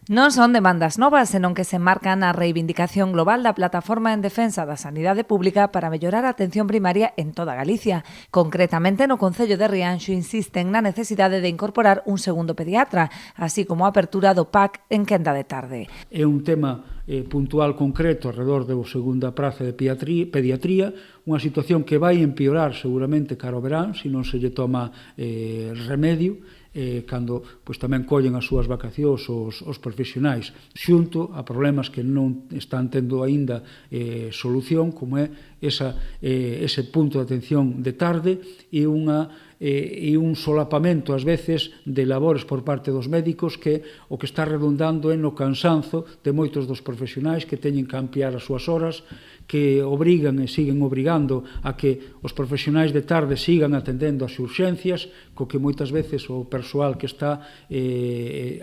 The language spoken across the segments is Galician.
Non son demandas novas, senón que se marcan na reivindicación global da Plataforma en Defensa da Sanidade Pública para mellorar a atención primaria en toda Galicia. Concretamente, no Concello de Rianxo insisten na necesidade de incorporar un segundo pediatra, así como a apertura do PAC en quenda de tarde. É un tema puntual concreto alrededor da segunda praza de pediatría, unha situación que vai empeorar seguramente cara ao verán, se non se lle toma remedio, cando tamén collen as súas vacacións os profesionais, xunto a problemas que non están tendo aínda solución, como é ese punto de atención de tarde e un solapamento ás veces de labores por parte dos médicos que o que está redundando é no cansanzo de moitos dos profesionais que teñen que ampliar as súas horas, que obrigan e siguen obrigando a que os profesionais de tarde sigan atendendo as urxencias, co que moitas veces o persoal que está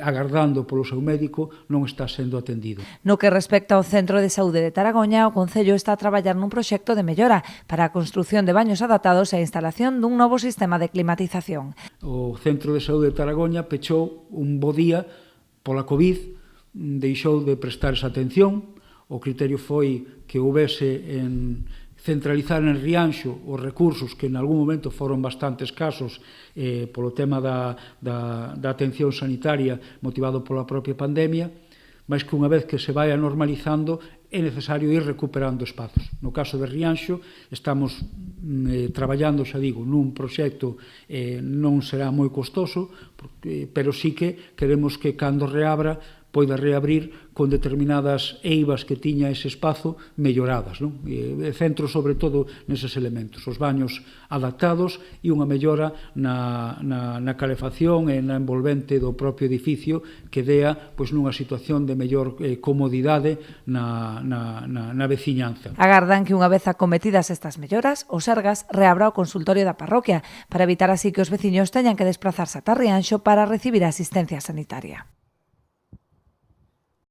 agardando polo seu médico non está sendo atendido. No que respecta ao Centro de Saúde de Taragoña, o Concello está a traballar nun proxecto de mellora para a construción de baños adaptados e a instalación dun novo sistema de climatización. O Centro de Saúde de Taragoña pechou un bo día pola COVID, deixou de prestar esa atención. O criterio foi que houbese centralizar en Rianxo os recursos que en algún momento foron bastante escasos polo tema da atención sanitaria motivado pola propia pandemia, mas que unha vez que se vai normalizando é necesario ir recuperando espazos. No caso de Rianxo estamos traballando, xa digo, nun proxecto non será moi costoso, pero sí que queremos que cando reabra poida reabrir con determinadas eivas que tiña ese espazo melloradas, non? Centro sobre todo neses elementos, os baños adaptados e unha mellora na calefacción e na envolvente do propio edificio que dea nunha situación de mellor comodidade na veciñanza. Agardan que unha vez acometidas estas melloras, o Sergas reabra o consultorio da parroquia para evitar así que os veciños teñan que desplazarse ata Rianxo para recibir a asistencia sanitaria.